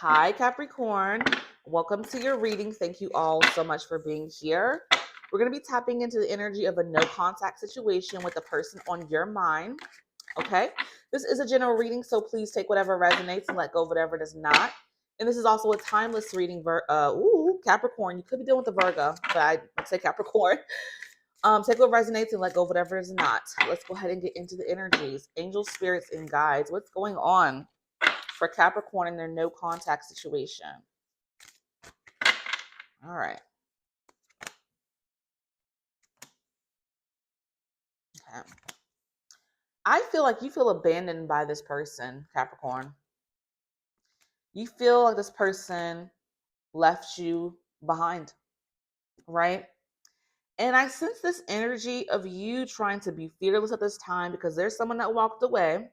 Hi, Capricorn. Welcome to your reading. Thank you all so much for being here. We're going to be tapping into the energy of a no contact situation with the person on your mind. Okay. This is a general reading, so please take whatever resonates and let go of whatever does not. And this is also a timeless reading. Capricorn. You could be dealing with the Virgo, but I say Capricorn. Take what resonates and let go of whatever is not. Let's go ahead and get into the energies. Angel spirits and guides. What's going on for Capricorn in their no contact situation? All right. Okay. I feel like you feel abandoned by this person, Capricorn. You feel like this person left you behind, right? And I sense this energy of you trying to be fearless at this time because there's someone that walked away.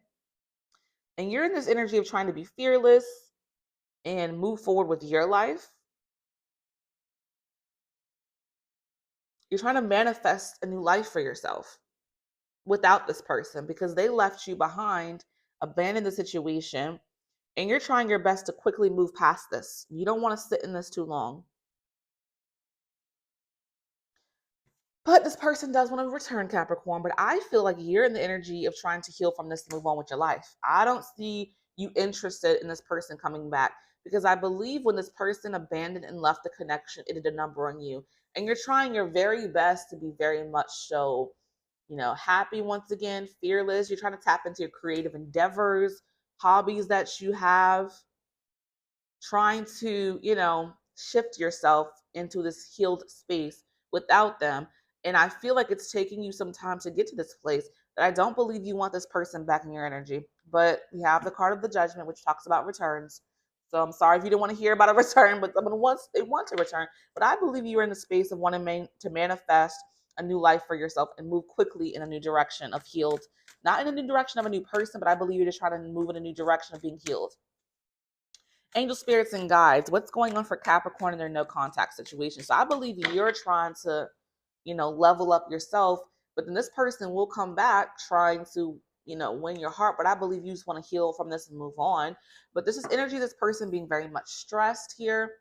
And you're in this energy of trying to be fearless and move forward with your life. You're trying to manifest a new life for yourself without this person because they left you behind, abandoned the situation, and you're trying your best to quickly move past this. You don't want to sit in this too long. But this person does want to return, Capricorn. But I feel like you're in the energy of trying to heal from this and move on with your life. I don't see you interested in this person coming back because I believe when this person abandoned and left the connection, it did a number on you. And you're trying your very best to be very much so, happy once again, fearless. You're trying to tap into your creative endeavors, hobbies that you have, trying to, shift yourself into this healed space without them. And I feel like it's taking you some time to get to this place. But I don't believe you want this person back in your energy. But we have the card of the judgment, which talks about returns. So I'm sorry if you didn't want to hear about a return, but someone wants they want to return. But I believe you're in the space of wanting to manifest a new life for yourself and move quickly in a new direction of healed. Not in a new direction of a new person, but I believe you're just trying to move in a new direction of being healed. Angel spirits and guides. What's going on for Capricorn in their no contact situation? So I believe you're trying to, level up yourself, but then this person will come back trying to, win your heart. But I believe you just want to heal from this and move on. But this is energy, this person being very much stressed here.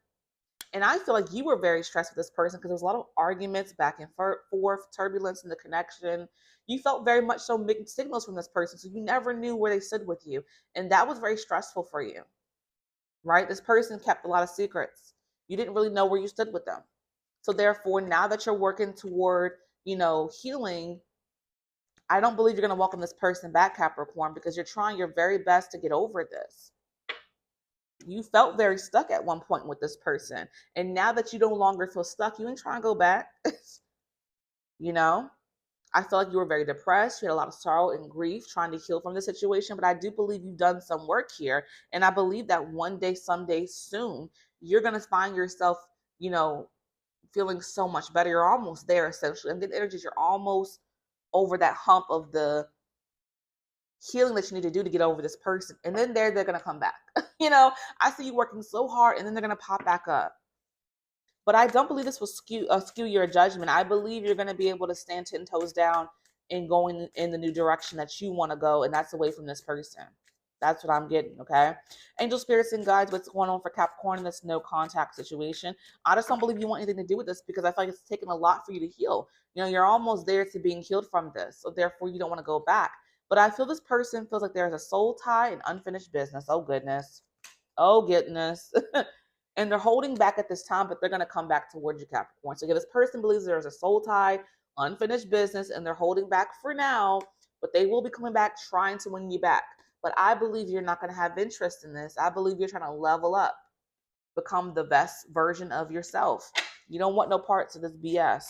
And I feel like you were very stressed with this person because there was a lot of arguments back and forth, turbulence in the connection. You felt very much so mixed signals from this person. So you never knew where they stood with you. And that was very stressful for you, right? This person kept a lot of secrets. You didn't really know where you stood with them. So therefore, now that you're working toward, healing, I don't believe you're going to welcome this person back, Capricorn, because you're trying your very best to get over this. You felt very stuck at one point with this person. And now that you no longer feel stuck, you ain't trying to go back. you know? I feel like you were very depressed. You had a lot of sorrow and grief trying to heal from the situation, but I do believe you've done some work here. And I believe that one day, someday soon, you're going to find yourself, feeling so much better. You're almost there, essentially. And the energies, you're almost over that hump of the healing that you need to do to get over this person. And then they're going to come back. I see you working so hard and then they're going to pop back up. But I don't believe this will skew your judgment. I believe you're going to be able to stand 10 toes down and going in the new direction that you want to go, and that's away from this person. That's what I'm getting, okay? Angel spirits and guides, what's going on for Capricorn in this no contact situation? I just don't believe you want anything to do with this because I feel like it's taken a lot for you to heal. You're almost there to being healed from this, so therefore you don't want to go back. But I feel this person feels like there's a soul tie and unfinished business. Oh, goodness. Oh, goodness. And they're holding back at this time, but they're going to come back towards you, Capricorn. So yeah, this person believes there's a soul tie, unfinished business, and they're holding back for now, but they will be coming back trying to win you back. But I believe you're not going to have interest in this. I believe you're trying to level up, become the best version of yourself. You don't want no parts of this BS.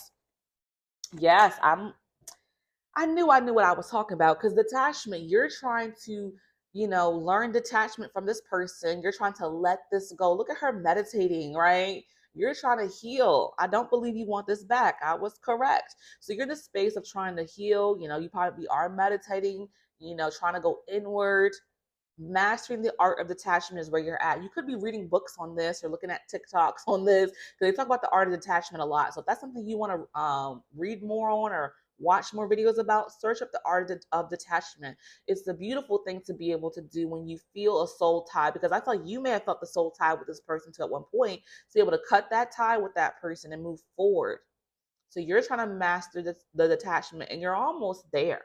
Yes, I knew what I was talking about because detachment, you're trying to, learn detachment from this person. You're trying to let this go. Look at her meditating, right? You're trying to heal. I don't believe you want this back. I was correct. So you're in the space of trying to heal. You probably are meditating, trying to go inward. Mastering the art of detachment is where you're at. You could be reading books on this or looking at TikToks on this because they talk about the art of detachment a lot. So if that's something you want to read more on or watch more videos about, search up the art of detachment. It's a beautiful thing to be able to do when you feel a soul tie, because I feel like you may have felt the soul tie with this person to at one point, to be able to cut that tie with that person and move forward. So you're trying to master the detachment, and you're almost there.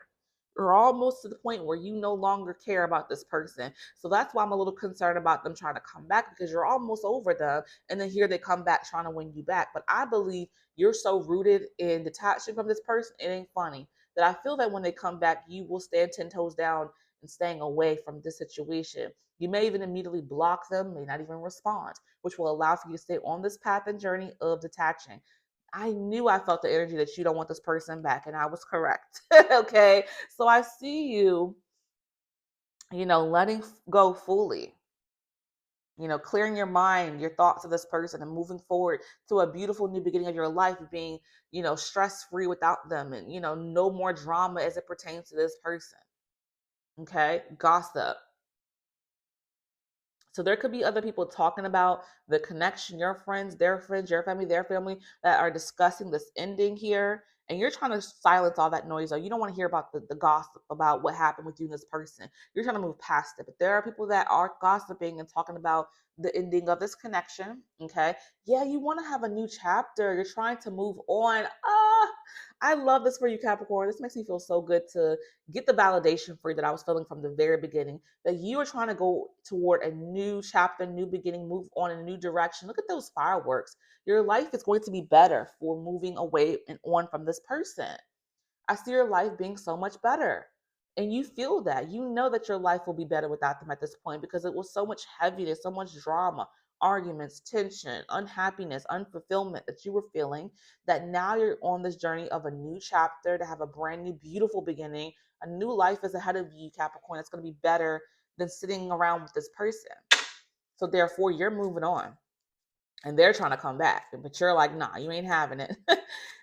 You're almost to the point where you no longer care about this person. So that's why I'm a little concerned about them trying to come back, because you're almost over them. And then here they come back trying to win you back. But I believe you're so rooted in detaching from this person, it ain't funny. That I feel that when they come back, you will stand 10 toes down and staying away from this situation. You may even immediately block them, may not even respond, which will allow for you to stay on this path and journey of detaching. I knew I felt the energy that you don't want this person back, and I was correct. Okay. So I see you, letting go fully, clearing your mind, your thoughts of this person, and moving forward to a beautiful new beginning of your life, being, stress free without them, and, no more drama as it pertains to this person. Okay. Gossip. So there could be other people talking about the connection, your friends, your family, their family, that are discussing this ending here. And you're trying to silence all that noise, or you don't want to hear about the gossip about what happened with you and this person. You're trying to move past it. But there are people that are gossiping and talking about the ending of this connection. Okay. Yeah, you want to have a new chapter. You're trying to move on. I love this for you, Capricorn. This makes me feel so good to get the validation for you that I was feeling from the very beginning, that you are trying to go toward a new chapter, new beginning, move on in a new direction. Look at those fireworks. Your life is going to be better for moving away and on from this person. I see your life being so much better. And you feel that. You know that your life will be better without them at this point, because it was so much heaviness, so much drama, arguments, tension, unhappiness, unfulfillment that you were feeling, that now you're on this journey of a new chapter to have a brand new, beautiful beginning. A new life is ahead of you, Capricorn. It's going to be better than sitting around with this person. So therefore, you're moving on, and they're trying to come back, but you're like, nah, you ain't having it.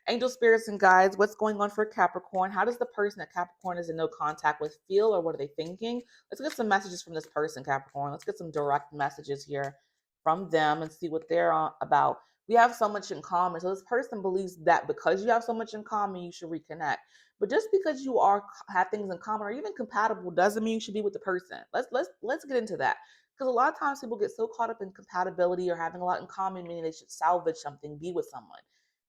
Angel spirits and guides, what's going on for Capricorn? How does the person that Capricorn is in no contact with feel, or what are they thinking? Let's get some messages from this person, Capricorn. Let's get some direct messages here from them and see what they're about. We have so much in common. So this person believes that because you have so much in common, you should reconnect. But just because you have things in common or even compatible doesn't mean you should be with the person. Let's get into that. Because a lot of times people get so caught up in compatibility or having a lot in common, meaning they should salvage something, be with someone.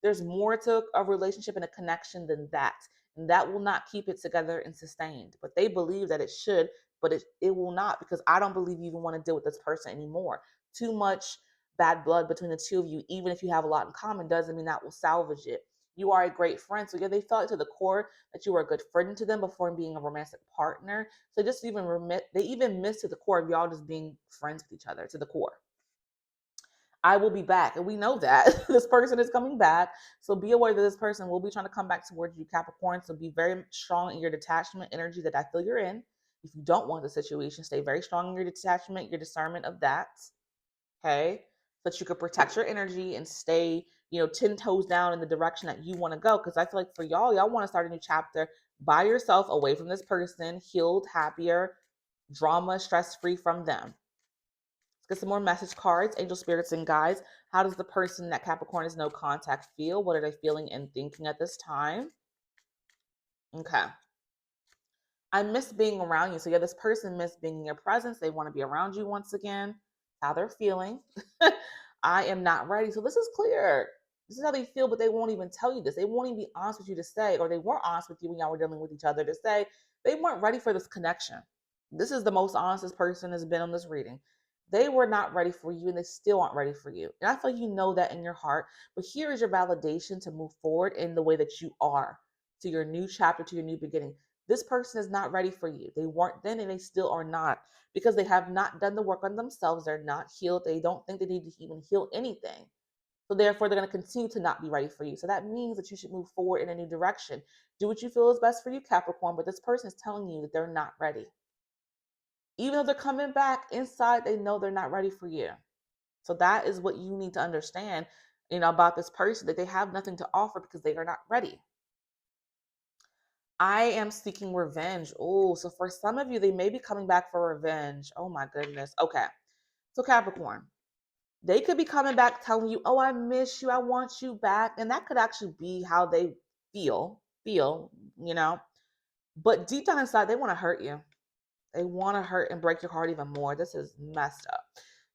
There's more to a relationship and a connection than that. And that will not keep it together and sustained. But they believe that it should, but it will not, because I don't believe you even want to deal with this person anymore. Too much bad blood between the two of you, even if you have a lot in common, doesn't mean that will salvage it. You are a great friend. So yeah, they felt to the core that you were a good friend to them before being a romantic partner. So just even they even miss to the core of y'all just being friends with each other to the core. I will be back. And we know that this person is coming back. So be aware that this person will be trying to come back towards you, Capricorn. So be very strong in your detachment energy that I feel you're in. If you don't want the situation, stay very strong in your detachment, your discernment of that. Okay. So that you could protect your energy and stay, 10 toes down in the direction that you want to go. Because I feel like for y'all want to start a new chapter by yourself, away from this person, healed, happier, drama, stress free from them. Let's get some more message cards, angel spirits and guides. How does the person that Capricorn is no contact feel? What are they feeling and thinking at this time? Okay. I miss being around you. So yeah, this person miss being in your presence. They want to be around you once again. How they're feeling. I am not ready. So this is clear. This is how they feel, but they won't even tell you this. They won't even be honest with you to say, or they weren't honest with you when y'all were dealing with each other to say they weren't ready for this connection. This is the most honest this person has been on this reading. They were not ready for you, and they still aren't ready for you. And I feel like you know that in your heart. But here is your validation to move forward in the way that you are, to your new chapter, to your new beginning. This person is not ready for you. They weren't then, and they still are not, because they have not done the work on themselves. They're not healed. They don't think they need to even heal anything. So therefore, they're going to continue to not be ready for you. So that means that you should move forward in a new direction. Do what you feel is best for you, Capricorn. But this person is telling you that they're not ready. Even though they're coming back inside, they know they're not ready for you. So that is what you need to understand, about this person, that they have nothing to offer because they are not ready. I am seeking revenge. Oh, so for some of you, they may be coming back for revenge. Oh my goodness. Okay. So Capricorn, they could be coming back telling you, oh, I miss you. I want you back. And that could actually be how they feel. feel, you know. But deep down inside, they want to hurt you. They want to hurt and break your heart even more. This is messed up.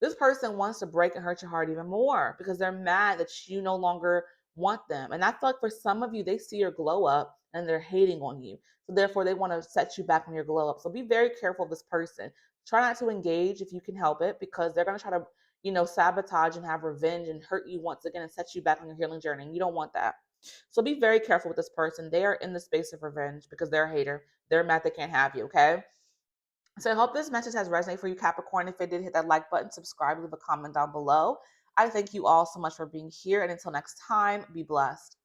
This person wants to break and hurt your heart even more because they're mad that you no longer want them. And I feel like for some of you, they see your glow up and they're hating on you. So therefore, they want to set you back on your glow up. So be very careful of this person. Try not to engage if you can help it, because they're going to try to, sabotage and have revenge and hurt you once again and set you back on your healing journey. And you don't want that. So be very careful with this person. They are in the space of revenge because they're a hater. They're mad they can't have you, okay? So I hope this message has resonated for you, Capricorn. If it did, hit that like button, subscribe, leave a comment down below. I thank you all so much for being here. And until next time, be blessed.